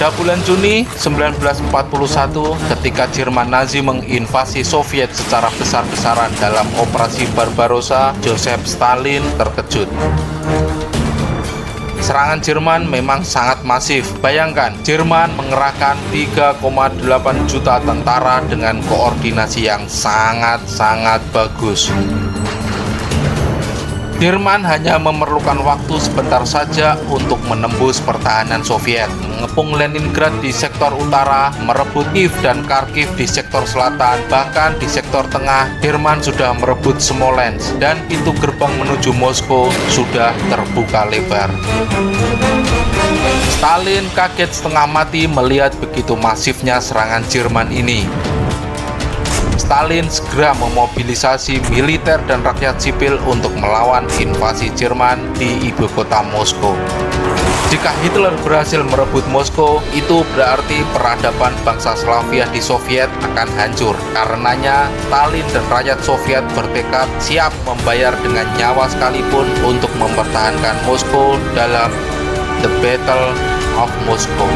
Pada bulan Juni 1941, ketika Jerman Nazi menginvasi Soviet secara besar-besaran dalam operasi Barbarossa, Joseph Stalin terkejut. Serangan Jerman memang sangat masif. Bayangkan, Jerman mengerahkan 3,8 juta tentara dengan koordinasi yang sangat-sangat bagus. Jerman hanya memerlukan waktu sebentar saja untuk menembus pertahanan Soviet, mengepung Leningrad di sektor utara, merebut Kiev dan Kharkiv di sektor selatan, bahkan di sektor tengah, Jerman sudah merebut Smolensk, dan pintu gerbang menuju Moskow sudah terbuka lebar. Stalin kaget setengah mati melihat begitu masifnya serangan Jerman ini. Stalin segera memobilisasi militer dan rakyat sipil untuk melawan invasi Jerman di ibu kota Moskow. Jika Hitler berhasil merebut Moskow, itu berarti peradaban bangsa Slavia di Soviet akan hancur. Karenanya, Stalin dan rakyat Soviet bertekad siap membayar dengan nyawa sekalipun untuk mempertahankan Moskow dalam The Battle of Moscow.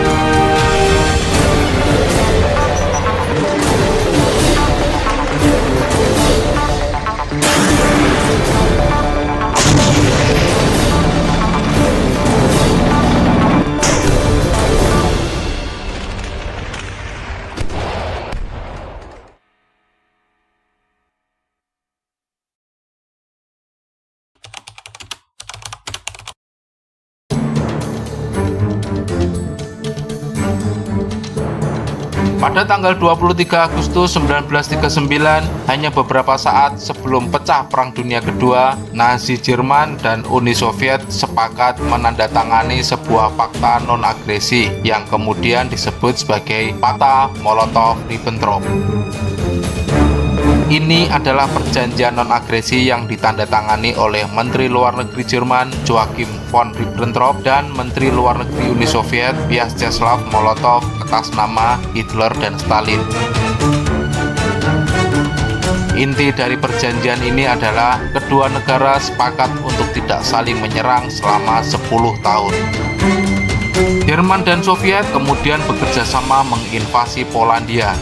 Pada tanggal 23 Agustus 1939, hanya beberapa saat sebelum pecah Perang Dunia Kedua, Nazi Jerman dan Uni Soviet sepakat menandatangani sebuah fakta non-agresi yang kemudian disebut sebagai Fakta Molotov-Ribbentrop. Ini adalah perjanjian non-agresi yang ditandatangani oleh Menteri Luar Negeri Jerman Joachim von Ribbentrop dan Menteri Luar Negeri Uni Soviet Vyacheslav Molotov atas nama Hitler dan Stalin. Inti dari perjanjian ini adalah kedua negara sepakat untuk tidak saling menyerang selama 10 tahun. Jerman dan Soviet kemudian bekerja sama menginvasi Polandia.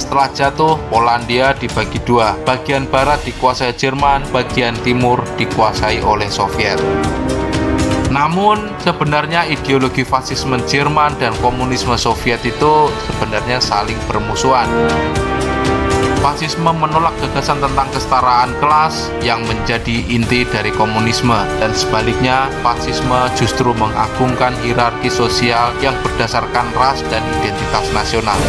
Setelah jatuh, Polandia dibagi dua, bagian barat dikuasai Jerman, bagian timur dikuasai oleh Soviet. Namun, sebenarnya ideologi fasisme Jerman dan komunisme Soviet itu sebenarnya saling bermusuhan. Fasisme menolak gagasan tentang kesetaraan kelas yang menjadi inti dari komunisme, dan sebaliknya, fasisme justru mengagungkan hierarki sosial yang berdasarkan ras dan identitas nasional.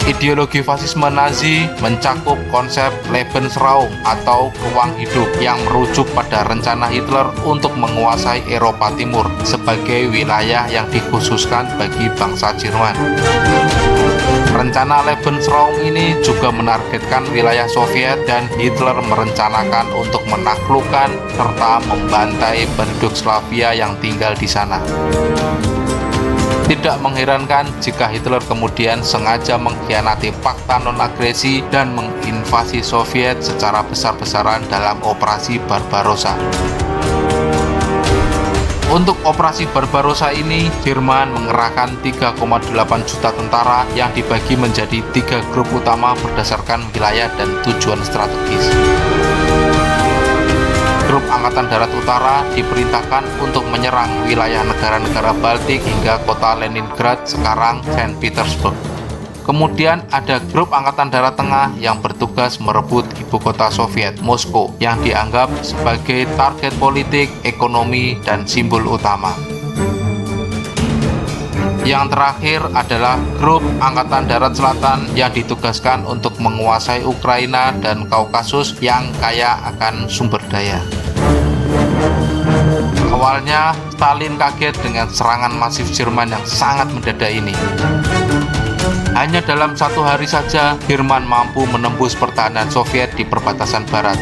Ideologi fasisme Nazi mencakup konsep Lebensraum atau ruang hidup yang merujuk pada rencana Hitler untuk menguasai Eropa Timur sebagai wilayah yang dikhususkan bagi bangsa Jerman. Rencana Lebensraum ini juga menargetkan wilayah Soviet, dan Hitler merencanakan untuk menaklukkan serta membantai penduduk Slavia yang tinggal di sana. Tidak mengherankan jika Hitler kemudian sengaja mengkhianati fakta non-agresi dan menginvasi Soviet secara besar-besaran dalam operasi Barbarossa. Untuk operasi Barbarossa ini, Jerman mengerahkan 3,8 juta tentara yang dibagi menjadi 3 grup utama berdasarkan wilayah dan tujuan strategis. Grup Angkatan Darat Utara diperintahkan untuk menyerang wilayah negara-negara Baltik hingga kota Leningrad, sekarang Saint Petersburg. Kemudian ada grup Angkatan Darat Tengah yang bertugas merebut ibu kota Soviet, Moskow, yang dianggap sebagai target politik, ekonomi, dan simbol utama. Yang terakhir adalah grup Angkatan Darat Selatan yang ditugaskan untuk menguasai Ukraina dan Kaukasus yang kaya akan sumber daya. Awalnya, Stalin kaget dengan serangan masif Jerman yang sangat mendadak ini. Hanya dalam 1 hari saja, Jerman mampu menembus pertahanan Soviet di perbatasan barat.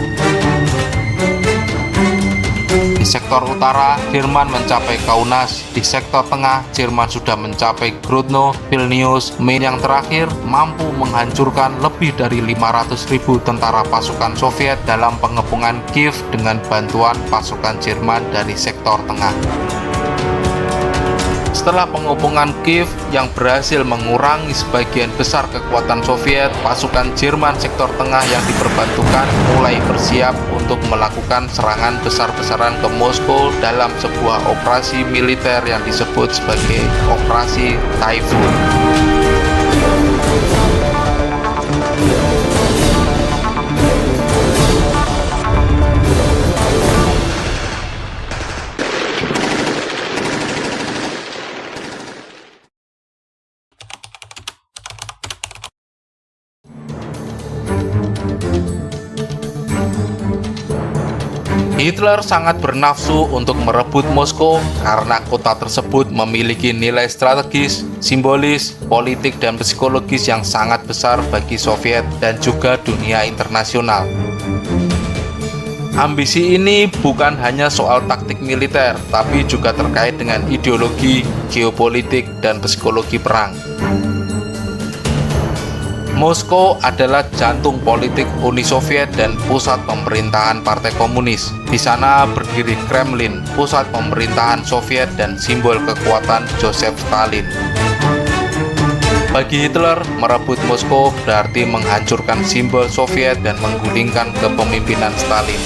Di sektor utara, Jerman mencapai Kaunas. Di sektor tengah, Jerman sudah mencapai Grodno, Vilnius. Yang terakhir, mampu menghancurkan lebih dari 500.000 tentara pasukan Soviet dalam pengepungan Kiev dengan bantuan pasukan Jerman dari sektor tengah. Setelah pengepungan Kiev yang berhasil mengurangi sebagian besar kekuatan Soviet, pasukan Jerman sektor tengah yang diperbantukan mulai bersiap untuk melakukan serangan besar-besaran ke Moskow dalam sebuah operasi militer yang disebut sebagai Operasi Typhoon. Hitler sangat bernafsu untuk merebut Moskow karena kota tersebut memiliki nilai strategis, simbolis, politik, dan psikologis yang sangat besar bagi Soviet dan juga dunia internasional. Ambisi ini bukan hanya soal taktik militer, tapi juga terkait dengan ideologi, geopolitik, dan psikologi perang. Moskow adalah jantung politik Uni Soviet dan pusat pemerintahan Partai Komunis. Di sana berdiri Kremlin, pusat pemerintahan Soviet dan simbol kekuatan Joseph Stalin. Bagi Hitler, merebut Moskow berarti menghancurkan simbol Soviet dan menggulingkan kepemimpinan Stalin.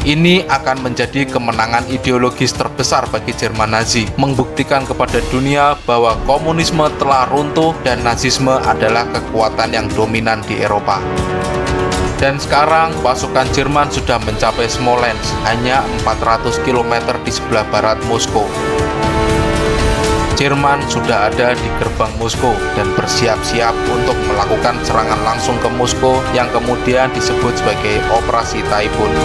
Ini akan menjadi kemenangan ideologis terbesar bagi Jerman Nazi, membuktikan kepada dunia bahwa komunisme telah runtuh dan Nazisme adalah kekuatan yang dominan di Eropa. Dan sekarang pasukan Jerman sudah mencapai Smolensk, hanya 400 km di sebelah barat Moskow. Jerman sudah ada di gerbang Moskow dan bersiap-siap untuk melakukan serangan langsung ke Moskow yang kemudian disebut sebagai Operasi Typhoon.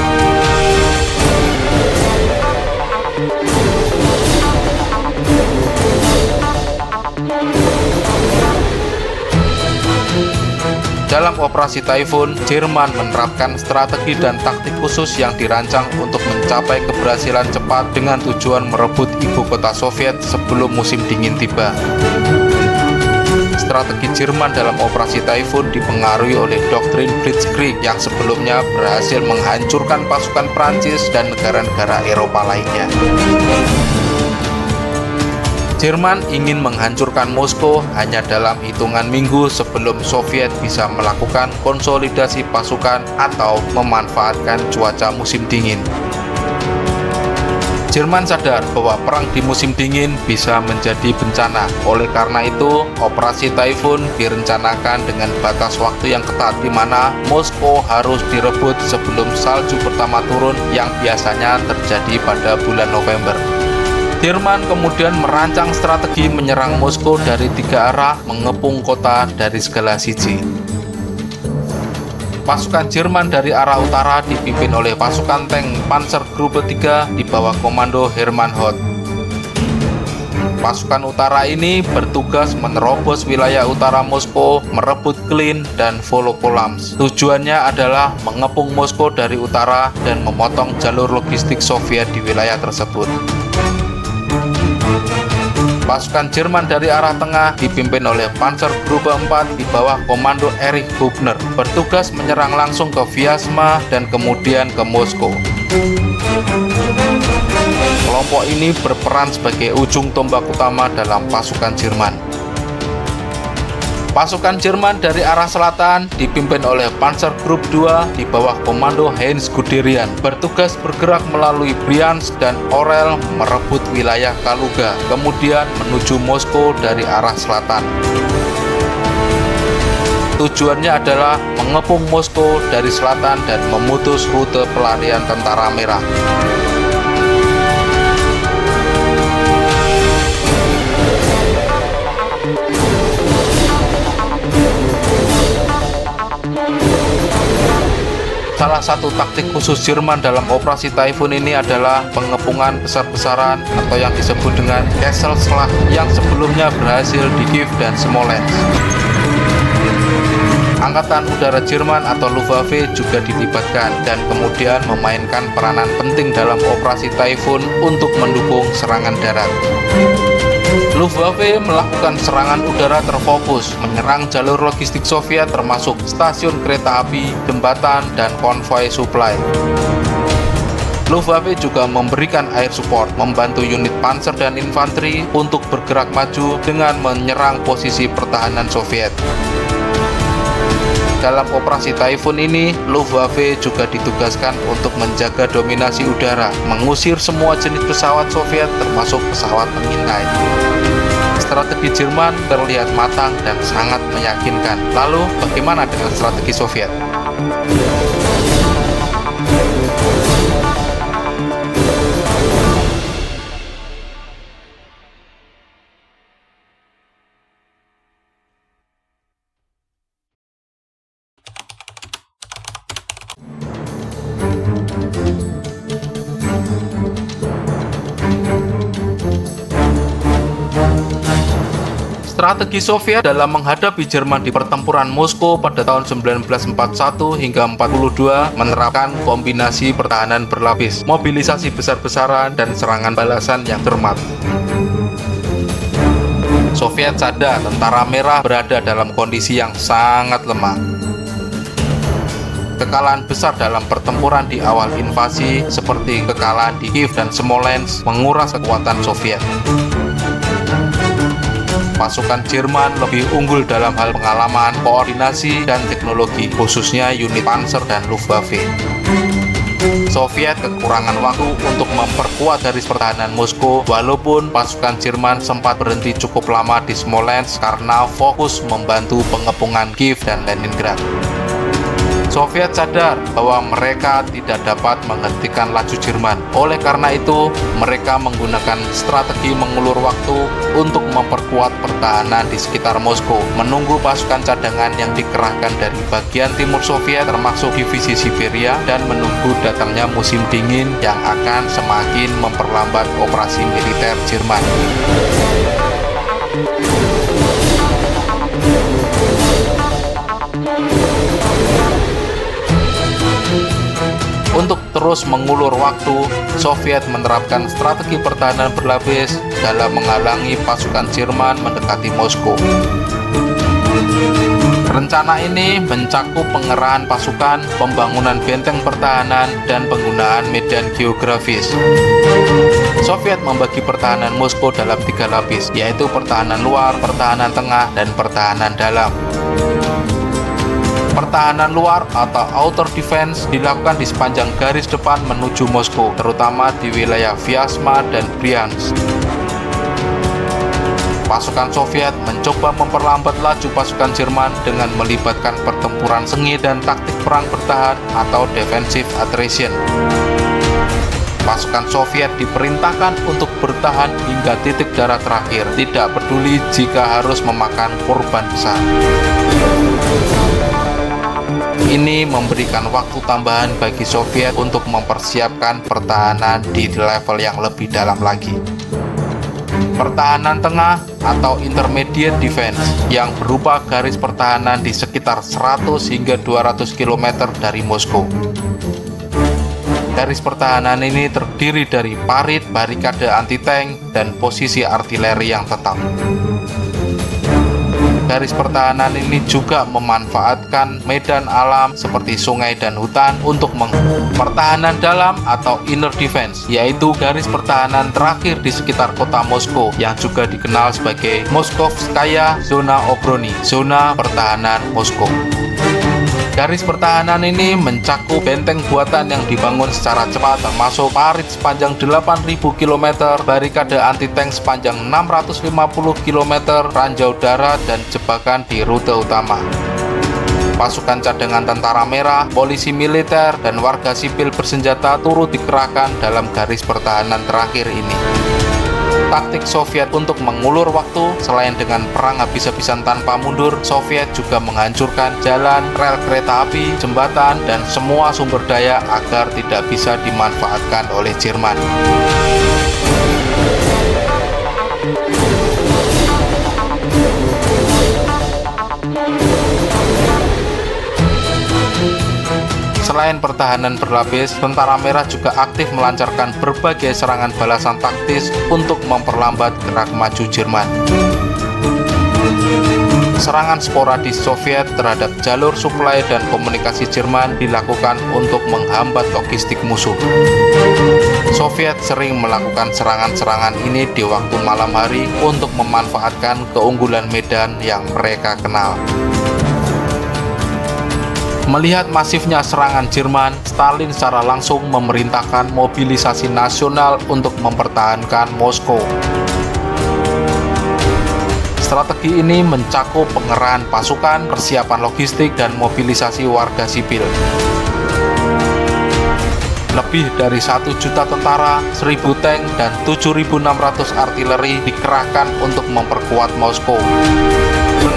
Dalam Operasi Typhoon, Jerman menerapkan strategi dan taktik khusus yang dirancang untuk mencapai keberhasilan cepat dengan tujuan merebut ibu kota Soviet sebelum musim dingin tiba. Strategi Jerman dalam Operasi Typhoon dipengaruhi oleh doktrin Blitzkrieg yang sebelumnya berhasil menghancurkan pasukan Prancis dan negara-negara Eropa lainnya. Jerman ingin menghancurkan Moskow hanya dalam hitungan minggu sebelum Soviet bisa melakukan konsolidasi pasukan atau memanfaatkan cuaca musim dingin. Jerman sadar bahwa perang di musim dingin bisa menjadi bencana. Oleh karena itu, Operasi Typhoon direncanakan dengan batas waktu yang ketat, di mana Moskow harus direbut sebelum salju pertama turun yang biasanya terjadi pada bulan November. Jerman kemudian merancang strategi menyerang Moskow dari 3 arah, mengepung kota dari segala sisi. Pasukan Jerman dari arah utara dipimpin oleh pasukan tank Panzergruppe 3 di bawah komando Hermann Hoth. Pasukan utara ini bertugas menerobos wilayah utara Moskow, merebut Klin dan Volokholamsk. Tujuannya adalah mengepung Moskow dari utara dan memotong jalur logistik Soviet di wilayah tersebut. Pasukan Jerman dari arah tengah dipimpin oleh Panzergruppe 4 di bawah komando Erich Hubner, bertugas menyerang langsung ke Vyazma dan kemudian ke Moskow. Kelompok ini berperan sebagai ujung tombak utama dalam pasukan Jerman. Pasukan Jerman dari arah selatan dipimpin oleh Panzergruppe 2 di bawah komando Heinz Guderian, bertugas bergerak melalui Bryansk dan Orel merebut wilayah Kaluga, kemudian menuju Moskow dari arah selatan. Tujuannya adalah mengepung Moskow dari selatan dan memutus rute pelarian tentara merah. Salah satu taktik khusus Jerman dalam Operasi Typhoon ini adalah pengepungan besar-besaran atau yang disebut dengan Kesselsschlacht yang sebelumnya berhasil di Kiev dan Smolensk. Angkatan Udara Jerman atau Luftwaffe juga dilibatkan dan kemudian memainkan peranan penting dalam operasi Typhoon untuk mendukung serangan darat. Luftwaffe melakukan serangan udara terfokus, menyerang jalur logistik Soviet termasuk stasiun kereta api, jembatan, dan konvoi suplai. Luftwaffe juga memberikan air support, membantu unit panser dan infanteri untuk bergerak maju dengan menyerang posisi pertahanan Soviet. Dalam operasi Typhoon ini, Luftwaffe juga ditugaskan untuk menjaga dominasi udara, mengusir semua jenis pesawat Soviet termasuk pesawat pengintai. Strategi Jerman terlihat matang dan sangat meyakinkan. Lalu, bagaimana dengan strategi Soviet? Strategi Soviet dalam menghadapi Jerman di pertempuran Moskow pada tahun 1941 hingga 42 menerapkan kombinasi pertahanan berlapis, mobilisasi besar-besaran, dan serangan balasan yang cermat. Soviet sadar tentara merah berada dalam kondisi yang sangat lemah. Kekalahan besar dalam pertempuran di awal invasi seperti kekalahan di Kiev dan Smolensk menguras kekuatan Soviet. Pasukan Jerman lebih unggul dalam hal pengalaman, koordinasi, dan teknologi, khususnya unit panser dan Luftwaffe. Soviet kekurangan waktu untuk memperkuat garis pertahanan Moskow, walaupun pasukan Jerman sempat berhenti cukup lama di Smolensk karena fokus membantu pengepungan Kiev dan Leningrad. Soviet sadar bahwa mereka tidak dapat menghentikan laju Jerman. Oleh karena itu, mereka menggunakan strategi mengulur waktu untuk memperkuat pertahanan di sekitar Moskow, menunggu pasukan cadangan yang dikerahkan dari bagian timur Soviet termasuk divisi Siberia, dan menunggu datangnya musim dingin yang akan semakin memperlambat operasi militer Jerman. Untuk terus mengulur waktu, Soviet menerapkan strategi pertahanan berlapis dalam menghalangi pasukan Jerman mendekati Moskow. Rencana ini mencakup pengerahan pasukan, pembangunan benteng pertahanan, dan penggunaan medan geografis. Soviet membagi pertahanan Moskow dalam 3 lapis, yaitu pertahanan luar, pertahanan tengah, dan pertahanan dalam. Pertahanan luar atau outer defense dilakukan di sepanjang garis depan menuju Moskow, terutama di wilayah Vyazma dan Bryansk. Pasukan Soviet mencoba memperlambat laju pasukan Jerman dengan melibatkan pertempuran sengit dan taktik perang bertahan atau defensive attrition. Pasukan Soviet diperintahkan untuk bertahan hingga titik darah terakhir, tidak peduli jika harus memakan korban besar. Ini memberikan waktu tambahan bagi Soviet untuk mempersiapkan pertahanan di level yang lebih dalam lagi. Pertahanan tengah atau intermediate defense yang berupa garis pertahanan di sekitar 100 hingga 200 km dari Moskow. Garis pertahanan ini terdiri dari parit, barikade anti-tank, dan posisi artileri yang tetap. Garis pertahanan ini juga memanfaatkan medan alam seperti sungai dan hutan untuk pertahanan dalam atau inner defense, yaitu garis pertahanan terakhir di sekitar kota Moskow yang juga dikenal sebagai Moskovskaya Zona Obrony, zona pertahanan Moskow. Garis pertahanan ini mencakup benteng buatan yang dibangun secara cepat, termasuk parit sepanjang 8.000 km, barikade anti-tank sepanjang 650 km, ranjau darat, dan jebakan di rute utama. Pasukan cadangan tentara merah, polisi militer, dan warga sipil bersenjata turut dikerahkan dalam garis pertahanan terakhir ini. Taktik Soviet untuk mengulur waktu, selain dengan perang habis-habisan tanpa mundur, Soviet juga menghancurkan jalan, rel kereta api, jembatan, dan semua sumber daya agar tidak bisa dimanfaatkan oleh Jerman. Selain pertahanan berlapis, tentara merah juga aktif melancarkan berbagai serangan balasan taktis untuk memperlambat gerak maju Jerman. Serangan sporadis Soviet terhadap jalur suplai dan komunikasi Jerman dilakukan untuk menghambat logistik musuh. Soviet sering melakukan serangan-serangan ini di waktu malam hari untuk memanfaatkan keunggulan medan yang mereka kenal. Melihat masifnya serangan Jerman, Stalin secara langsung memerintahkan mobilisasi nasional untuk mempertahankan Moskow. Strategi ini mencakup pengerahan pasukan, persiapan logistik, dan mobilisasi warga sipil. Lebih dari 1 juta tentara, 1.000 tank, dan 7.600 artileri dikerahkan untuk memperkuat Moskow.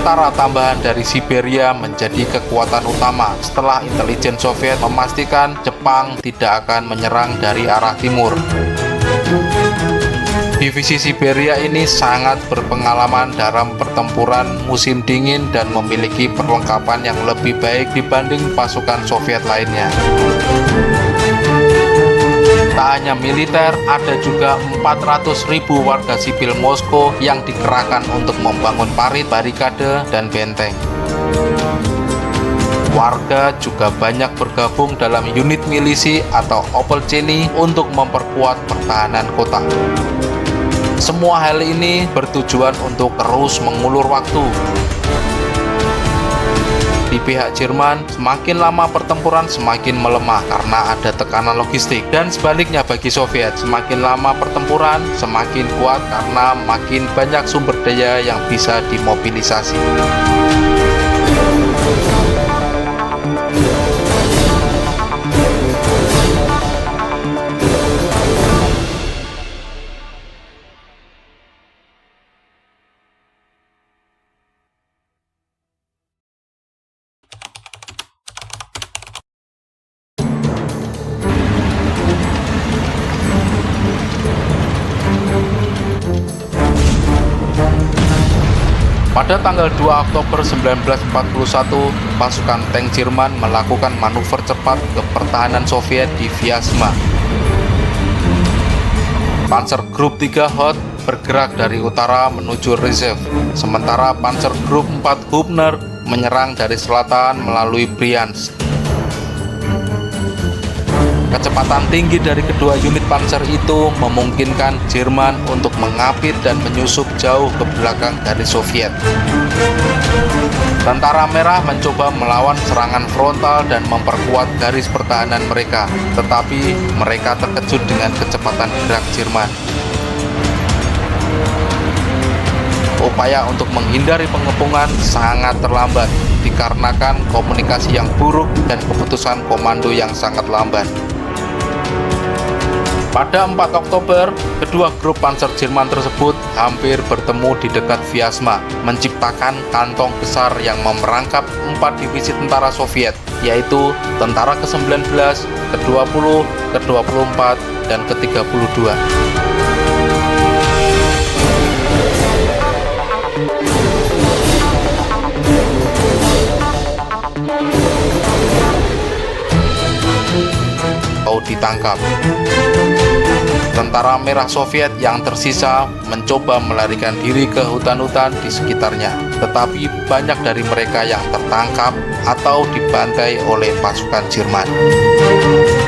Tentara tambahan dari Siberia menjadi kekuatan utama setelah intelijen Soviet memastikan Jepang tidak akan menyerang dari arah timur. Divisi Siberia ini sangat berpengalaman dalam pertempuran musim dingin dan memiliki perlengkapan yang lebih baik dibanding pasukan Soviet lainnya. Tak hanya militer, ada juga 400.000 warga sipil Moskow yang dikerahkan untuk membangun parit, barikade, dan benteng. Warga juga banyak bergabung dalam unit milisi atau opolcheny untuk memperkuat pertahanan kota. Semua hal ini bertujuan untuk terus mengulur waktu. Di pihak Jerman, semakin lama pertempuran semakin melemah karena ada tekanan logistik. Dan sebaliknya bagi Soviet, semakin lama pertempuran semakin kuat karena makin banyak sumber daya yang bisa dimobilisasi. Pada tanggal 2 Oktober 1941, pasukan tank Jerman melakukan manuver cepat ke pertahanan Soviet di Vyazma. Panzer Group 3 Hot bergerak dari utara menuju Rzhev, sementara Panzer Group 4 Hubner menyerang dari selatan melalui Bryansk. Kecepatan tinggi dari kedua unit panzer itu memungkinkan Jerman untuk mengapit dan menyusup jauh ke belakang garis Soviet. Tentara Merah mencoba melawan serangan frontal dan memperkuat garis pertahanan mereka, tetapi mereka terkejut dengan kecepatan gerak Jerman. Upaya untuk menghindari pengepungan sangat terlambat dikarenakan komunikasi yang buruk dan keputusan komando yang sangat lambat. Pada 4 Oktober, kedua grup panzer Jerman tersebut hampir bertemu di dekat Vyazma, menciptakan kantong besar yang memerangkap 4 divisi tentara Soviet, yaitu tentara ke-19, ke-20, ke-24, dan ke-32. Ditangkap. Tentara Merah Soviet yang tersisa mencoba melarikan diri ke hutan-hutan di sekitarnya, tetapi banyak dari mereka yang tertangkap atau dibantai oleh pasukan Jerman.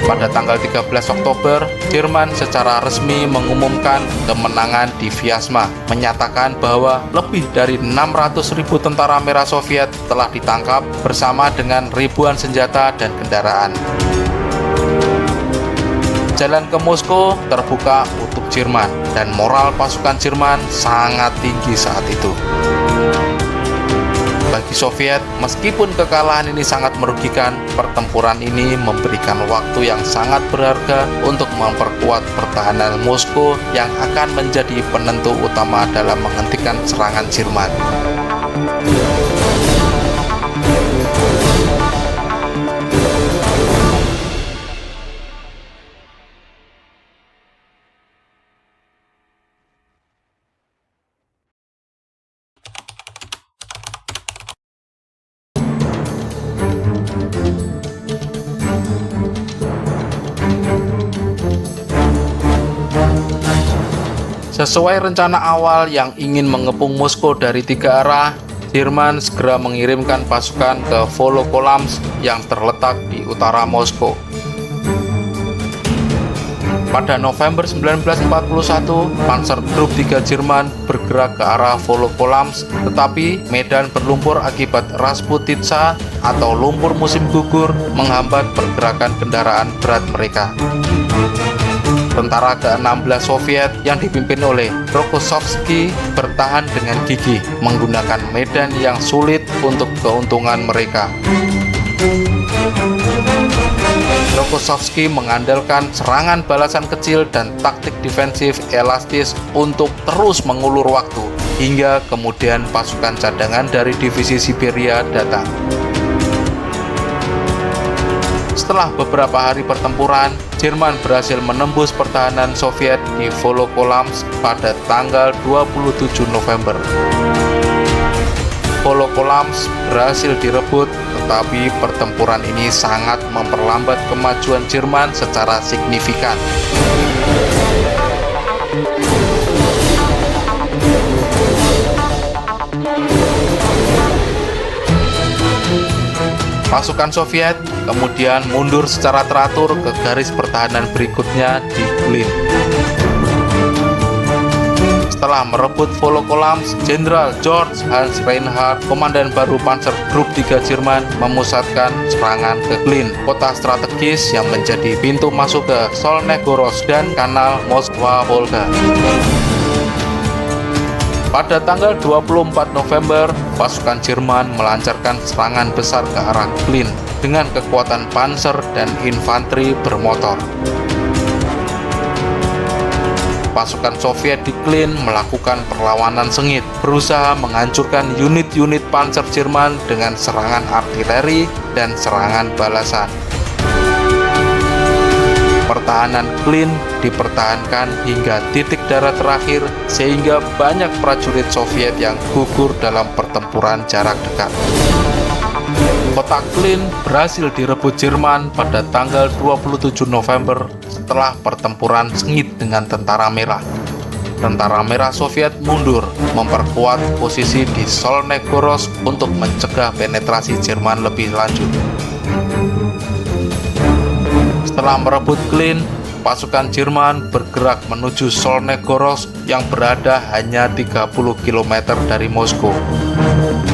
Pada tanggal 13 Oktober, Jerman secara resmi mengumumkan kemenangan di Vyazma, menyatakan bahwa lebih dari 600.000 tentara Merah Soviet telah ditangkap bersama dengan ribuan senjata dan kendaraan. Jalan ke Moskow terbuka untuk Jerman dan moral pasukan Jerman sangat tinggi saat itu. Bagi Soviet, meskipun kekalahan ini sangat merugikan, pertempuran ini memberikan waktu yang sangat berharga untuk memperkuat pertahanan Moskow yang akan menjadi penentu utama dalam menghentikan serangan Jerman. Sesuai rencana awal yang ingin mengepung Moskow dari 3 arah, Jerman segera mengirimkan pasukan ke Volokolamsk yang terletak di utara Moskow. Pada November 1941, Panzergruppe 3 Jerman bergerak ke arah Volokolamsk, tetapi medan berlumpur akibat Rasputitsa atau lumpur musim gugur menghambat pergerakan kendaraan berat mereka. Tentara ke-16 Soviet yang dipimpin oleh Rokossovski bertahan dengan gigih menggunakan medan yang sulit untuk keuntungan mereka. Rokossovski mengandalkan serangan balasan kecil dan taktik defensif elastis untuk terus mengulur waktu, hingga kemudian pasukan cadangan dari divisi Siberia datang. Setelah beberapa hari pertempuran, Jerman berhasil menembus pertahanan Soviet di Volokolamsk pada tanggal 27 November. Volokolamsk berhasil direbut, tetapi pertempuran ini sangat memperlambat kemajuan Jerman secara signifikan. Pasukan Soviet kemudian mundur secara teratur ke garis pertahanan berikutnya di Klin. Setelah merebut Volokolamsk, Jenderal George Hans Reinhardt, komandan baru Panzergruppe 3 Jerman, memusatkan serangan ke Klin, kota strategis yang menjadi pintu masuk ke Solnegorsk dan kanal Moskwa-Volga. Pada tanggal 24 November, pasukan Jerman melancarkan serangan besar ke arah Klin dengan kekuatan panser dan infanteri bermotor. Pasukan Soviet di Klin melakukan perlawanan sengit, berusaha menghancurkan unit-unit panser Jerman dengan serangan artileri dan serangan balasan. Pertahanan Klin dipertahankan hingga titik darah terakhir, sehingga banyak prajurit Soviet yang gugur dalam pertempuran jarak dekat. Kota Klin berhasil direbut Jerman pada tanggal 27 November setelah pertempuran sengit dengan Tentara Merah. Tentara Merah Soviet mundur, memperkuat posisi di Solnegorsk untuk mencegah penetrasi Jerman lebih lanjut. Setelah merebut Klin, pasukan Jerman bergerak menuju Solnegorsk yang berada hanya 30 km dari Moskow.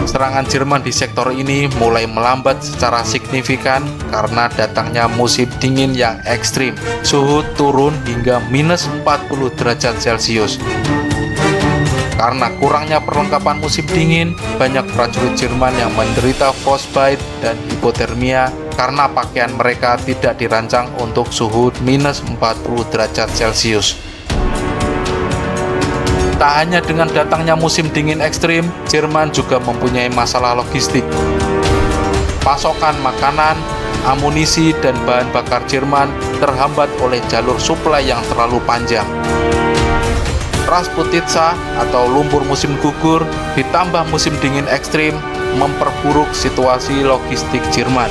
Serangan Jerman di sektor ini mulai melambat secara signifikan karena datangnya musim dingin yang ekstrim. Suhu turun hingga minus 40 derajat Celcius. Karena kurangnya perlengkapan musim dingin, banyak prajurit Jerman yang menderita frostbite dan hipotermia karena pakaian mereka tidak dirancang untuk suhu minus 40 derajat Celcius. Tak hanya dengan datangnya musim dingin ekstrim, Jerman juga mempunyai masalah logistik. Pasokan makanan, amunisi, dan bahan bakar Jerman terhambat oleh jalur suplai yang terlalu panjang. Rasputitsa atau lumpur musim gugur ditambah musim dingin ekstrim memperburuk situasi logistik Jerman.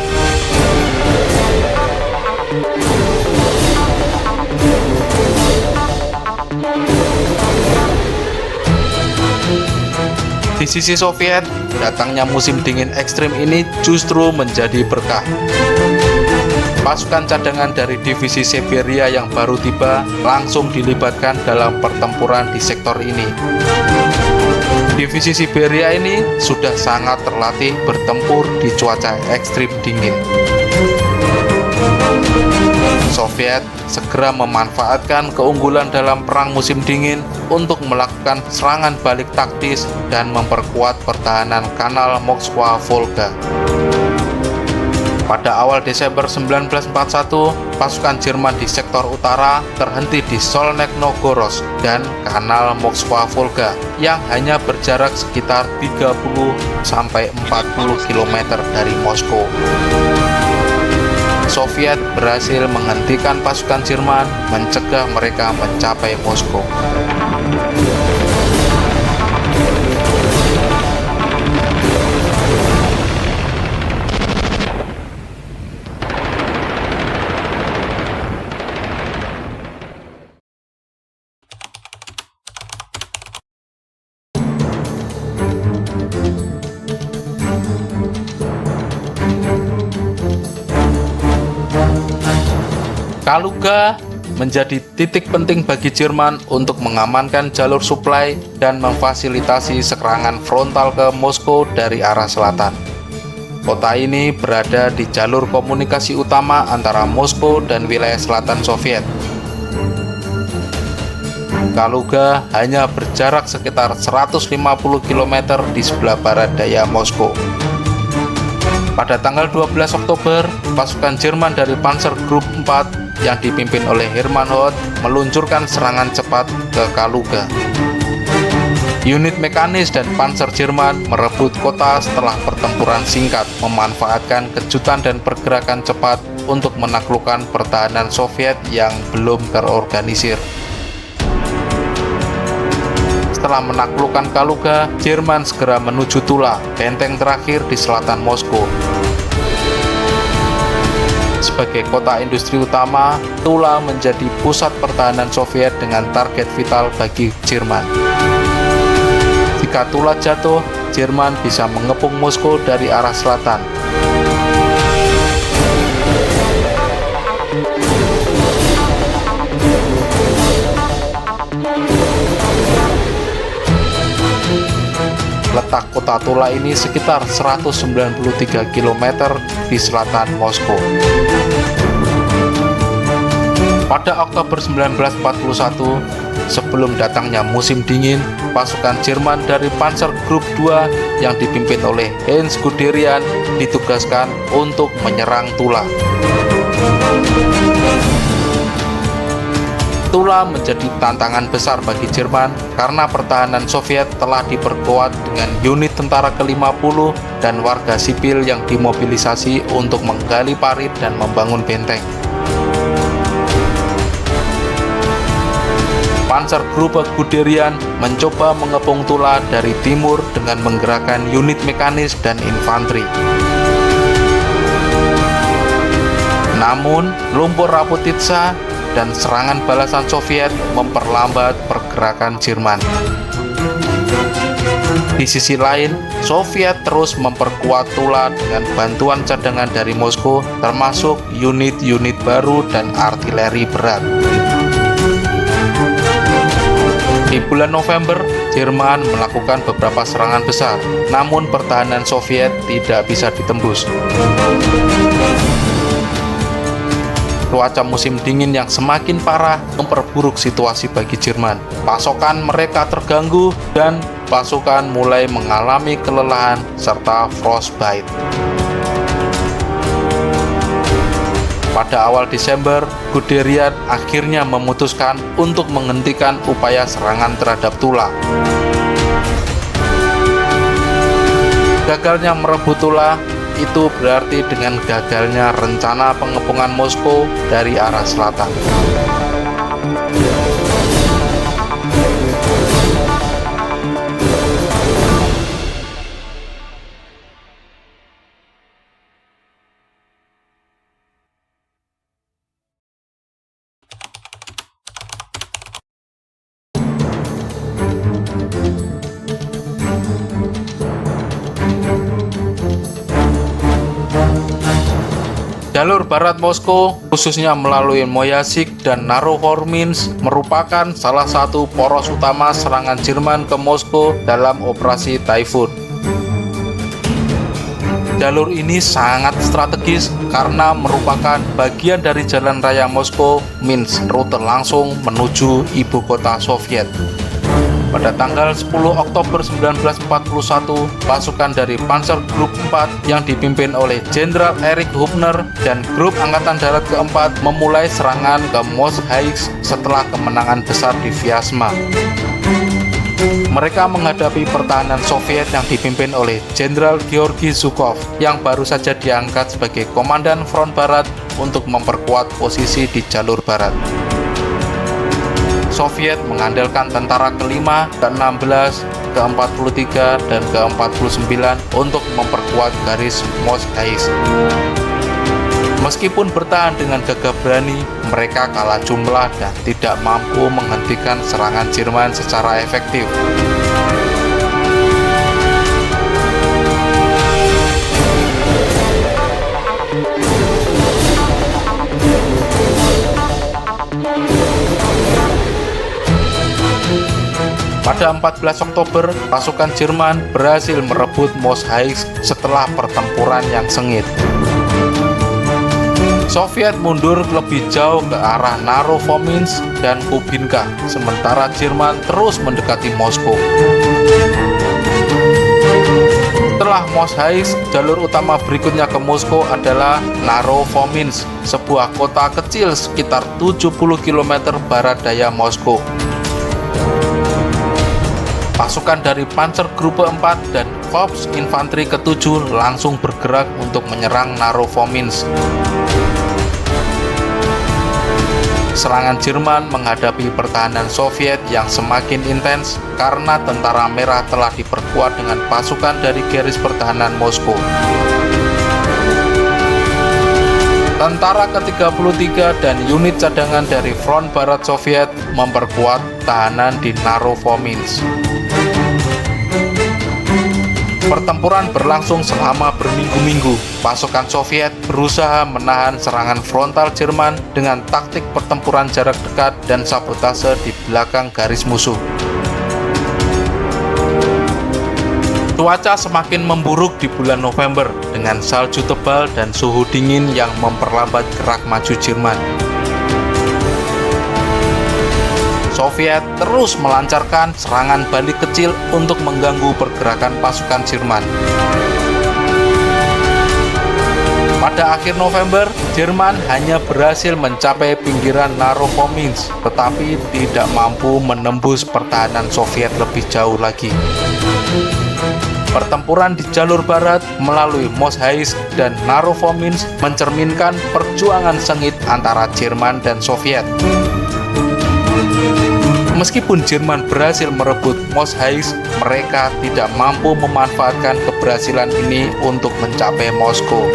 Di sisi Soviet, datangnya musim dingin ekstrim ini justru menjadi berkah. Pasukan cadangan dari divisi Siberia yang baru tiba langsung dilibatkan dalam pertempuran di sektor ini. Divisi Siberia ini sudah sangat terlatih bertempur di cuaca ekstrim dingin. Soviet segera memanfaatkan keunggulan dalam perang musim dingin untuk melakukan serangan balik taktis dan memperkuat pertahanan kanal Moskwa-Volga. Pada awal Desember 1941, pasukan Jerman di sektor utara terhenti di Solnegorsk dan kanal Moskwa-Volga yang hanya berjarak sekitar 30-40 km dari Moskow. Soviet berhasil menghentikan pasukan Jerman, mencegah mereka mencapai Moskow. Kaluga menjadi titik penting bagi Jerman untuk mengamankan jalur suplai dan memfasilitasi serangan frontal ke Moskow dari arah selatan. Kota ini berada di jalur komunikasi utama antara Moskow dan wilayah selatan Soviet. Kaluga hanya berjarak sekitar 150 km di sebelah barat daya Moskow. Pada tanggal 12 Oktober, pasukan Jerman dari Panzer Group 4 yang dipimpin oleh Hermann Hoth meluncurkan serangan cepat ke Kaluga. Unit mekanis dan panser Jerman merebut kota setelah pertempuran singkat, memanfaatkan kejutan dan pergerakan cepat untuk menaklukkan pertahanan Soviet yang belum terorganisir. Setelah menaklukkan Kaluga, Jerman segera menuju Tula, benteng terakhir di selatan Moskow. Sebagai kota industri utama, Tula menjadi pusat pertahanan Soviet dengan target vital bagi Jerman. Jika Tula jatuh, Jerman bisa mengepung Moskow dari arah selatan. Letak kota Tula ini sekitar 193 km di selatan Moskow. Pada Oktober 1941, sebelum datangnya musim dingin, pasukan Jerman dari Panzer Group 2 yang dipimpin oleh Heinz Guderian ditugaskan untuk menyerang Tula. Tula menjadi tantangan besar bagi Jerman karena pertahanan Soviet telah diperkuat dengan unit tentara ke-50 dan warga sipil yang dimobilisasi untuk menggali parit dan membangun benteng. Panzer Gruppe Guderian mencoba mengepung Tula dari timur dengan menggerakkan unit mekanis dan infanteri. Namun, lumpur Raputitsa dan serangan balasan Soviet memperlambat pergerakan Jerman. Di sisi lain, Soviet terus memperkuat Tula dengan bantuan cadangan dari Moskow, termasuk unit-unit baru dan artileri berat. Di bulan November, Jerman melakukan beberapa serangan besar, namun pertahanan Soviet tidak bisa ditembus. Cuaca musim dingin yang semakin parah memperburuk situasi bagi Jerman. Pasokan mereka terganggu dan pasukan mulai mengalami kelelahan serta frostbite. Pada awal Desember, Guderian akhirnya memutuskan untuk menghentikan upaya serangan terhadap Tula. Gagalnya merebut Tula itu berarti dengan gagalnya rencana pengepungan Moskow dari arah selatan. Jalur barat Moskow, khususnya melalui Moyasik dan Narohorminsk, merupakan salah satu poros utama serangan Jerman ke Moskow dalam operasi Typhoon. Jalur ini sangat strategis karena merupakan bagian dari jalan raya Moskow-Minsk, rute langsung menuju ibu kota Soviet. Pada tanggal 10 Oktober 1941, pasukan dari Panzer Group 4 yang dipimpin oleh Jenderal Erich Hubner dan Grup Angkatan Darat ke-4 memulai serangan ke Mos-Haïsk setelah kemenangan besar di Vyazma. Mereka menghadapi pertahanan Soviet yang dipimpin oleh Jenderal Georgi Zhukov yang baru saja diangkat sebagai Komandan Front Barat untuk memperkuat posisi di jalur barat. Soviet mengandalkan tentara ke-5, ke-16, ke-43, dan ke-49 untuk memperkuat garis Mos-Haïsk. Meskipun bertahan dengan gagah berani, mereka kalah jumlah dan tidak mampu menghentikan serangan Jerman secara efektif. pada 14 Oktober, pasukan Jerman berhasil merebut Moshaizk setelah pertempuran yang sengit. Soviet mundur lebih jauh ke arah Narovominsk dan Kubinka, sementara Jerman terus mendekati Moskow. Setelah Moshaizk, jalur utama berikutnya ke Moskow adalah Narovominsk, sebuah kota kecil sekitar 70 km barat daya Moskow. Pasukan dari Panzergruppe 4 dan Korps Infanteri ke-7 langsung bergerak untuk menyerang Narovominsk. Serangan Jerman menghadapi pertahanan Soviet yang semakin intens karena tentara merah telah diperkuat dengan pasukan dari garis pertahanan Moskow. Tentara ke-33 dan unit cadangan dari front barat Soviet memperkuat tahanan di Narovominsk. Pertempuran berlangsung selama berminggu-minggu. Pasukan Soviet berusaha menahan serangan frontal Jerman dengan taktik pertempuran jarak dekat dan sabotase di belakang garis musuh. Cuaca semakin memburuk di bulan November dengan salju tebal dan suhu dingin yang memperlambat gerak maju Jerman. Soviet terus melancarkan serangan balik kecil untuk mengganggu pergerakan pasukan Jerman. Pada akhir November, Jerman hanya berhasil mencapai pinggiran Narovominsk, tetapi tidak mampu menembus pertahanan Soviet lebih jauh lagi. Pertempuran di jalur barat melalui Moshaizk dan Narovominsk mencerminkan perjuangan sengit antara Jerman dan Soviet. Meskipun Jerman berhasil merebut Moshaizk, mereka tidak mampu memanfaatkan keberhasilan ini untuk mencapai Moskow.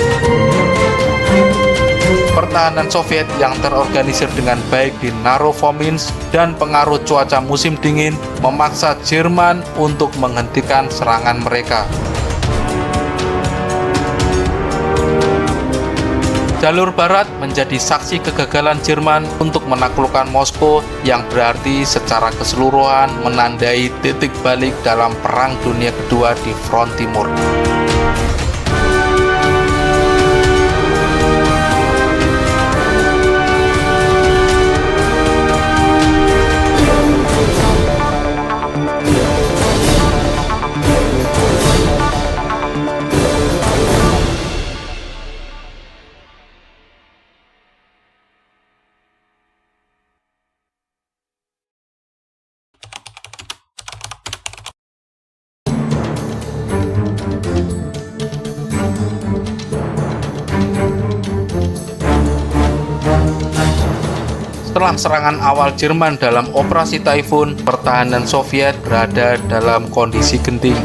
Pertahanan Soviet yang terorganisir dengan baik di Narovominsk dan pengaruh cuaca musim dingin memaksa Jerman untuk menghentikan serangan mereka. Jalur barat menjadi saksi kegagalan Jerman untuk menaklukkan Moskow, yang berarti secara keseluruhan menandai titik balik dalam Perang Dunia Kedua di front timur. Setelah serangan awal Jerman dalam Operasi Typhoon, pertahanan Soviet berada dalam kondisi genting.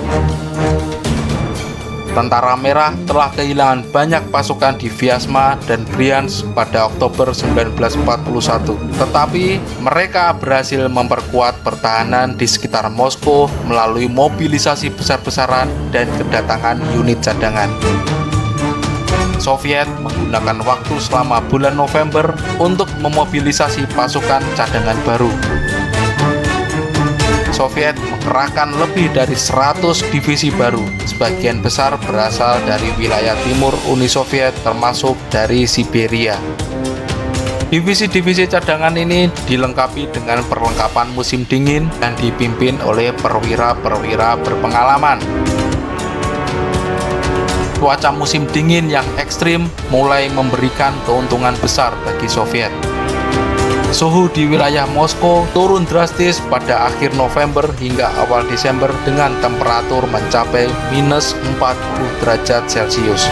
Tentara Merah telah kehilangan banyak pasukan di Vyazma dan Bryansk pada Oktober 1941, tetapi mereka berhasil memperkuat pertahanan di sekitar Moskow melalui mobilisasi besar-besaran dan kedatangan unit cadangan. Soviet menggunakan waktu selama bulan November untuk memobilisasi pasukan cadangan baru. Soviet mengerahkan lebih dari 100 divisi baru, sebagian besar berasal dari wilayah timur Uni Soviet termasuk dari Siberia. Divisi-divisi cadangan ini dilengkapi dengan perlengkapan musim dingin dan dipimpin oleh perwira-perwira berpengalaman. Cuaca musim dingin yang ekstrim mulai memberikan keuntungan besar bagi Soviet. Suhu di wilayah Moskow turun drastis pada akhir November hingga awal Desember dengan temperatur mencapai minus 40 derajat Celcius.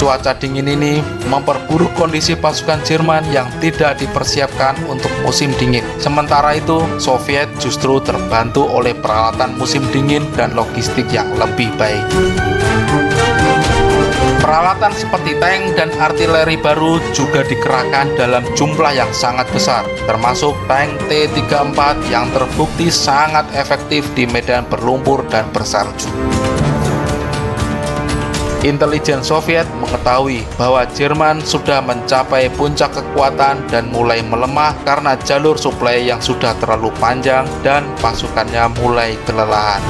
Cuaca dingin ini memperburuk kondisi pasukan Jerman yang tidak dipersiapkan untuk musim dingin. Sementara itu, Soviet justru terbantu oleh peralatan musim dingin dan logistik yang lebih baik. Peralatan seperti tank dan artileri baru juga dikerahkan dalam jumlah yang sangat besar, termasuk tank T-34 yang terbukti sangat efektif di medan berlumpur dan bersalju. Intelijen Soviet mengetahui bahwa Jerman sudah mencapai puncak kekuatan dan mulai melemah karena jalur suplai yang sudah terlalu panjang dan pasukannya mulai kelelahan.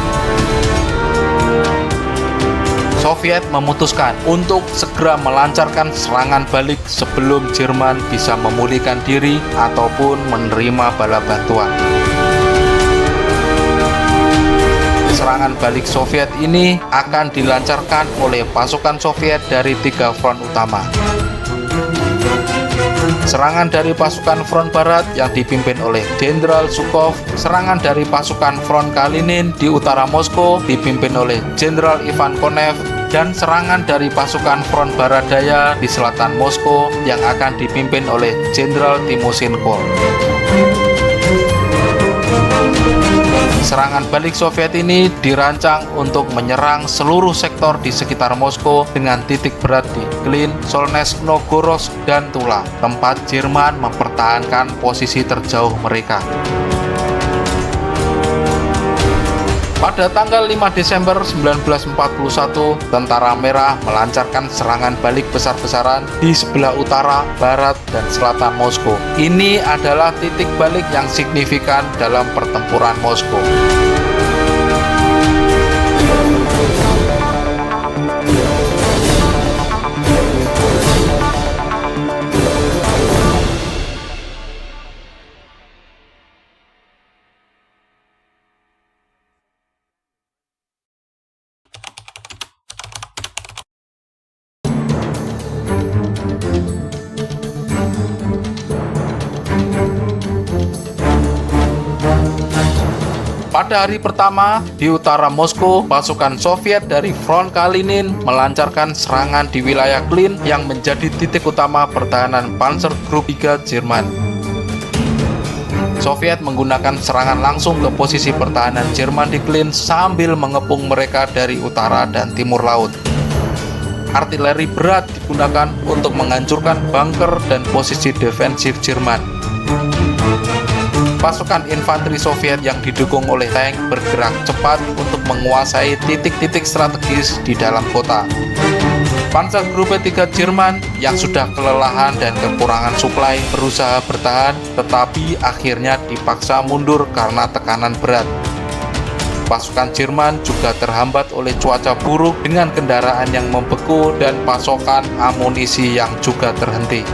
Soviet memutuskan untuk segera melancarkan serangan balik sebelum Jerman bisa memulihkan diri ataupun menerima bala bantuan. Serangan balik Soviet ini akan dilancarkan oleh pasukan Soviet dari 3 front utama. Serangan dari pasukan front barat yang dipimpin oleh Jenderal Zhukov, serangan dari pasukan front Kalinin di utara Moskow dipimpin oleh Jenderal Ivan Konev, dan serangan dari pasukan front barat daya di selatan Moskow yang akan dipimpin oleh Jenderal Timoshin Kol. Serangan balik Soviet ini dirancang untuk menyerang seluruh sektor di sekitar Moskow dengan titik berat di Klin, Solnezhnogorsk, dan Tula, tempat Jerman mempertahankan posisi terjauh mereka. Pada tanggal 5 Desember 1941, Tentara Merah melancarkan serangan balik besar-besaran di sebelah utara, barat, dan selatan Moskow. Ini adalah titik balik yang signifikan dalam pertempuran Moskow. Pada hari pertama, di utara Moskow, pasukan Soviet dari front Kalinin melancarkan serangan di wilayah Klin yang menjadi titik utama pertahanan Panzer Group 3 Jerman. Soviet menggunakan serangan langsung ke posisi pertahanan Jerman di Klin sambil mengepung mereka dari utara dan timur laut. Artileri berat digunakan untuk menghancurkan bunker dan posisi defensif Jerman. Pasukan infanteri Soviet yang didukung oleh tank bergerak cepat untuk menguasai titik-titik strategis di dalam kota. Panzer Group 3 Jerman yang sudah kelelahan dan kekurangan suplai berusaha bertahan, tetapi akhirnya dipaksa mundur karena tekanan berat. Pasukan Jerman juga terhambat oleh cuaca buruk dengan kendaraan yang membeku dan pasokan amunisi yang juga terhenti.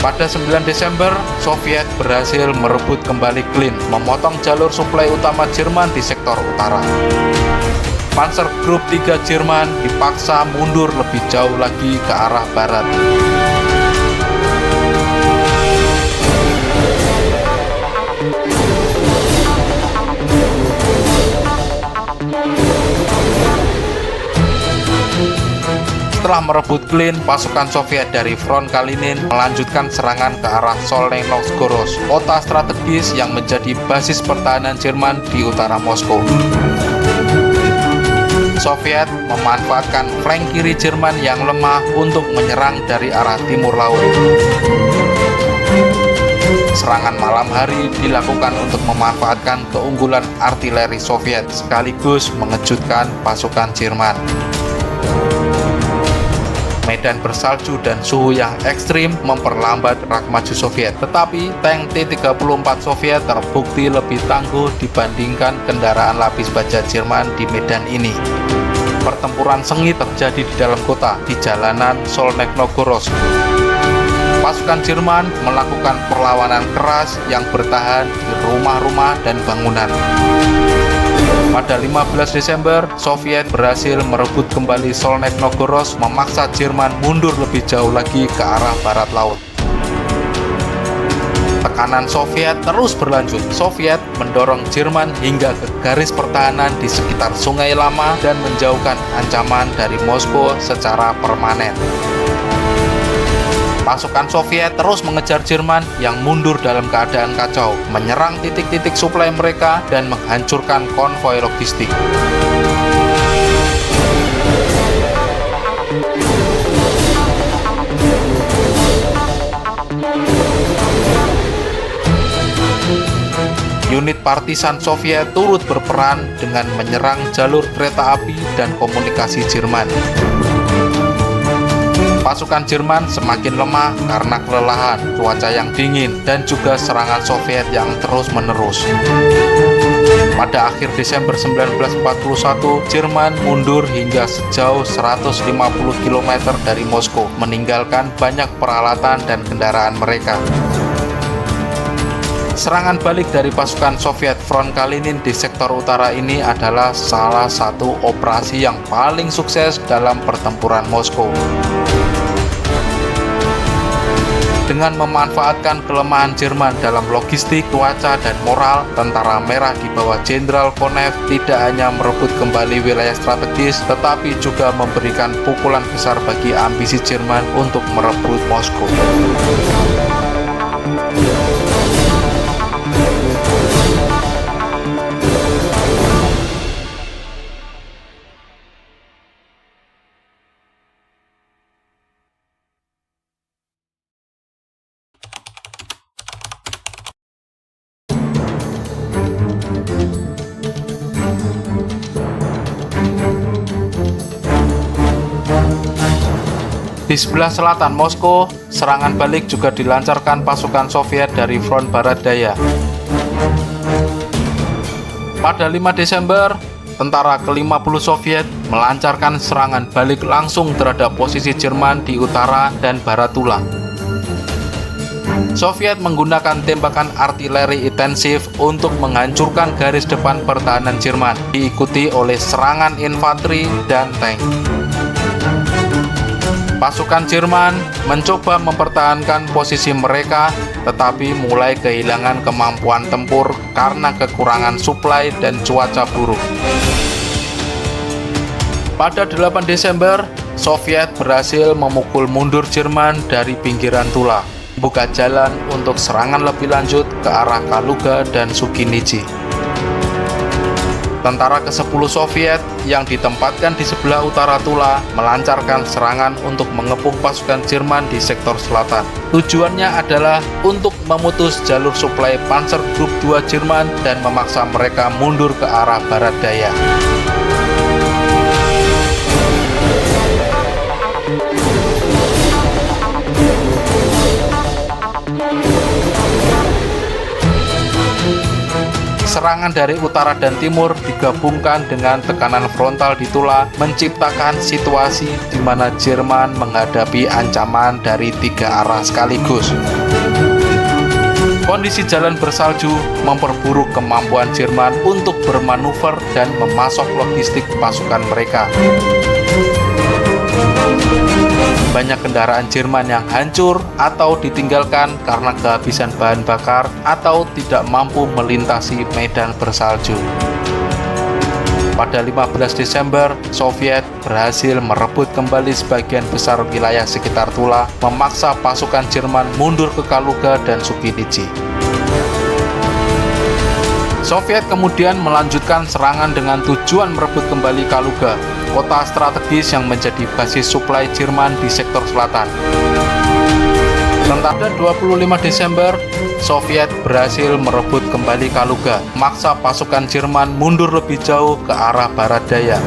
Pada 9 Desember, Soviet berhasil merebut kembali Klin, memotong jalur suplai utama Jerman di sektor utara. Panzer Group 3 Jerman dipaksa mundur lebih jauh lagi ke arah barat. Setelah merebut Klin, pasukan Soviet dari front Kalinin melanjutkan serangan ke arah Solnezhnogorsk, kota strategis yang menjadi basis pertahanan Jerman di utara Moskow. Soviet memanfaatkan flank kiri Jerman yang lemah untuk menyerang dari arah timur laut. Serangan malam hari dilakukan untuk memanfaatkan keunggulan artileri Soviet sekaligus mengejutkan pasukan Jerman. Medan bersalju dan suhu yang ekstrim memperlambat rak maju Soviet, tetapi tank T-34 Soviet terbukti lebih tangguh dibandingkan kendaraan lapis baja Jerman di medan ini. Pertempuran sengit terjadi di dalam kota, di jalanan Solnezhnogorsk. Pasukan Jerman melakukan perlawanan keras yang bertahan di rumah-rumah dan bangunan. Pada 15 Desember, Soviet berhasil merebut kembali Solnezhnogorsk, memaksa Jerman mundur lebih jauh lagi ke arah barat laut. Tekanan Soviet terus berlanjut. Soviet mendorong Jerman hingga ke garis pertahanan di sekitar Sungai Lama dan menjauhkan ancaman dari Moskow secara permanen. Pasukan Soviet terus mengejar Jerman yang mundur dalam keadaan kacau, menyerang titik-titik suplai mereka dan menghancurkan konvoi logistik. unit partisan Soviet turut berperan dengan menyerang jalur kereta api dan komunikasi Jerman. Pasukan Jerman semakin lemah karena kelelahan, cuaca yang dingin, dan juga serangan Soviet yang terus-menerus. Pada akhir Desember 1941, Jerman mundur hingga sejauh 150 km dari Moskow, meninggalkan banyak peralatan dan kendaraan mereka. Serangan balik dari pasukan Soviet Front Kalinin di sektor utara ini adalah salah satu operasi yang paling sukses dalam pertempuran Moskow. Dengan memanfaatkan kelemahan Jerman dalam logistik, cuaca, dan moral, Tentara Merah di bawah Jenderal Konev tidak hanya merebut kembali wilayah strategis, tetapi juga memberikan pukulan besar bagi ambisi Jerman untuk merebut Moskow. Di sebelah selatan Moskow, serangan balik juga dilancarkan pasukan Soviet dari front barat daya. Pada 5 Desember, tentara ke-50 Soviet melancarkan serangan balik langsung terhadap posisi Jerman di utara dan barat Tula. Soviet menggunakan tembakan artileri intensif untuk menghancurkan garis depan pertahanan Jerman, diikuti oleh serangan infanteri dan tank. Pasukan Jerman mencoba mempertahankan posisi mereka, tetapi mulai kehilangan kemampuan tempur karena kekurangan suplai dan cuaca buruk. Pada 8 Desember, Soviet berhasil memukul mundur Jerman dari pinggiran Tula, buka jalan untuk serangan lebih lanjut ke arah Kaluga dan Sukinichi. Tentara ke-10 Soviet yang ditempatkan di sebelah utara Tula melancarkan serangan untuk mengepung pasukan Jerman di sektor selatan. Tujuannya adalah untuk memutus jalur suplai Panzer Group 2 Jerman dan memaksa mereka mundur ke arah barat daya. Serangan dari utara dan timur digabungkan dengan tekanan frontal di Tula menciptakan situasi di mana Jerman menghadapi ancaman dari 3 arah sekaligus. Kondisi jalan bersalju memperburuk kemampuan Jerman untuk bermanuver dan memasok logistik pasukan mereka. Banyak kendaraan Jerman yang hancur atau ditinggalkan karena kehabisan bahan bakar atau tidak mampu melintasi medan bersalju. Pada 15 Desember, Soviet berhasil merebut kembali sebagian besar wilayah sekitar Tula, memaksa pasukan Jerman mundur ke Kaluga dan Sukinichi. Soviet kemudian melanjutkan serangan dengan tujuan merebut kembali Kaluga, kota strategis yang menjadi basis suplai Jerman di sektor selatan. Pada 25 Desember, Soviet berhasil merebut kembali Kaluga, memaksa pasukan Jerman mundur lebih jauh ke arah barat daya.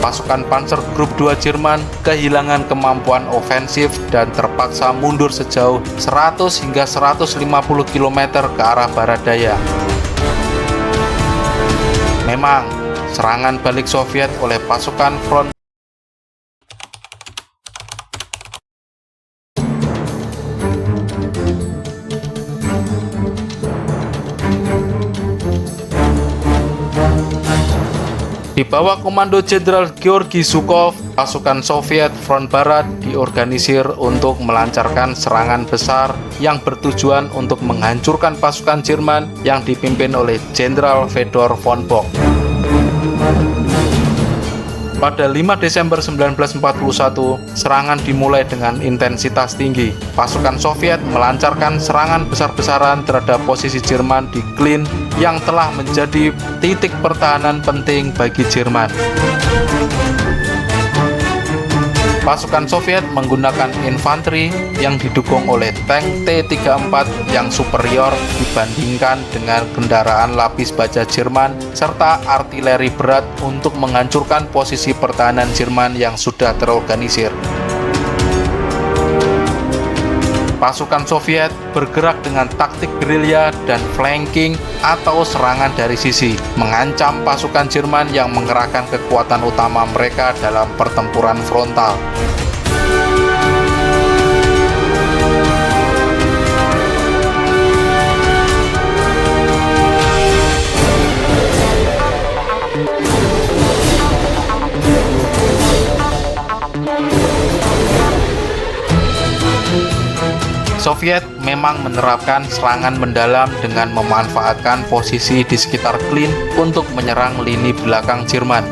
Pasukan Panzer Group 2 Jerman kehilangan kemampuan ofensif dan terpaksa mundur sejauh 100 hingga 150 km ke arah barat daya. Memang, serangan balik Soviet oleh pasukan front di bawah komando Jenderal Georgi Zhukov, pasukan Soviet front barat diorganisir untuk melancarkan serangan besar yang bertujuan untuk menghancurkan pasukan Jerman yang dipimpin oleh Jenderal Fedor von Bock. Pada 5 Desember 1941, serangan dimulai dengan intensitas tinggi. Pasukan Soviet melancarkan serangan besar-besaran terhadap posisi Jerman di Klin yang telah menjadi titik pertahanan penting bagi Jerman. Pasukan Soviet menggunakan infanteri yang didukung oleh tank T-34 yang superior dibandingkan dengan kendaraan lapis baja Jerman serta artileri berat untuk menghancurkan posisi pertahanan Jerman yang sudah terorganisir. Pasukan Soviet bergerak dengan taktik gerilya dan flanking atau serangan dari sisi, mengancam pasukan Jerman yang mengerahkan kekuatan utama mereka dalam pertempuran frontal. Soviet memang menerapkan serangan mendalam dengan memanfaatkan posisi di sekitar Klin untuk menyerang lini belakang Jerman.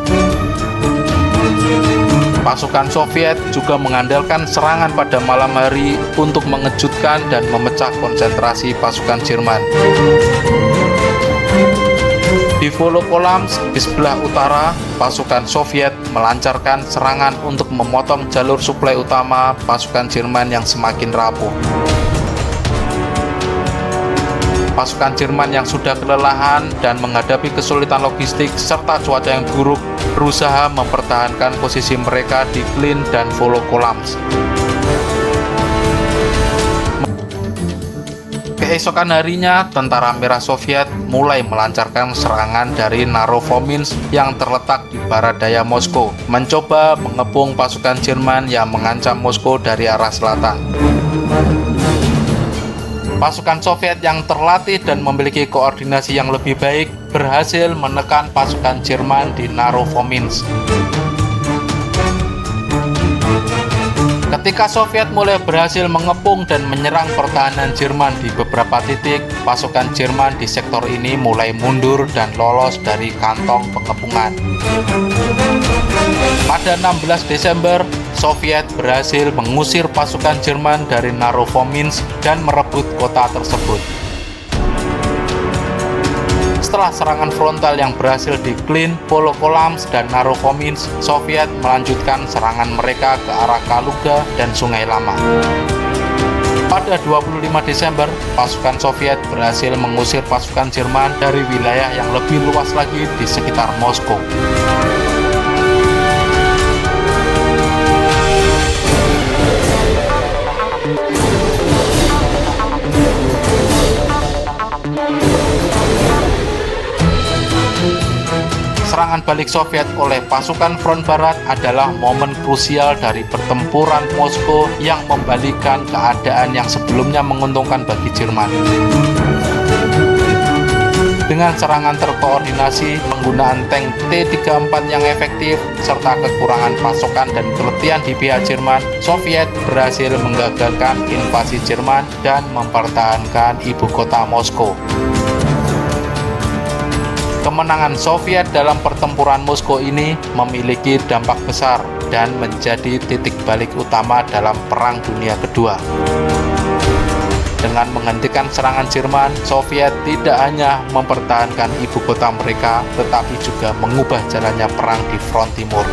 Pasukan Soviet juga mengandalkan serangan pada malam hari untuk mengejutkan dan memecah konsentrasi pasukan Jerman. Di Volokolamsk, di sebelah utara, pasukan Soviet melancarkan serangan untuk memotong jalur suplai utama pasukan Jerman yang semakin rapuh. Pasukan Jerman yang sudah kelelahan dan menghadapi kesulitan logistik serta cuaca yang buruk berusaha mempertahankan posisi mereka di Klin dan Volokolamsk. Keesokan harinya, tentara merah Soviet mulai melancarkan serangan dari Narovominsk yang terletak di barat daya Moskow, mencoba mengepung pasukan Jerman yang mengancam Moskow dari arah selatan. Pasukan Soviet yang terlatih dan memiliki koordinasi yang lebih baik berhasil menekan pasukan Jerman di Narovominsk. Ketika Soviet mulai berhasil mengepung dan menyerang pertahanan Jerman di beberapa titik, pasukan Jerman di sektor ini mulai mundur dan lolos dari kantong pengepungan. Pada 16 Desember, Soviet berhasil mengusir pasukan Jerman dari Narovominsk dan merebut kota tersebut. Setelah serangan frontal yang berhasil di Klin, Volokolamsk, dan Narovominsk, Soviet melanjutkan serangan mereka ke arah Kaluga dan Sungai Lama. Pada 25 Desember, pasukan Soviet berhasil mengusir pasukan Jerman dari wilayah yang lebih luas lagi di sekitar Moskow. Serangan balik Soviet oleh pasukan front barat adalah momen krusial dari pertempuran Moskow yang membalikkan keadaan yang sebelumnya menguntungkan bagi Jerman. Dengan serangan terkoordinasi, penggunaan tank T-34 yang efektif, serta kekurangan pasokan dan keletihan di pihak Jerman, Soviet berhasil menggagalkan invasi Jerman dan mempertahankan ibu kota Moskow. Kemenangan Soviet dalam pertempuran Moskow ini memiliki dampak besar dan menjadi titik balik utama dalam Perang Dunia Kedua. Dengan menghentikan serangan Jerman, Soviet tidak hanya mempertahankan ibu kota mereka, tetapi juga mengubah jalannya perang di front timur.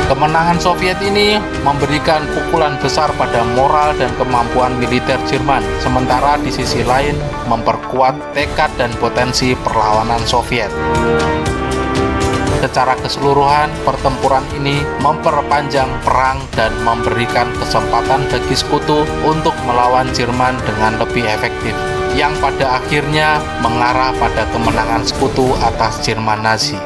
Kemenangan Soviet ini memberikan pukulan besar pada moral dan kemampuan militer Jerman, sementara di sisi lain memperkuat tekad dan potensi perlawanan Soviet. Secara keseluruhan, pertempuran ini memperpanjang perang dan memberikan kesempatan bagi sekutu untuk melawan Jerman dengan lebih efektif, yang pada akhirnya mengarah pada kemenangan sekutu atas Jerman Nazi.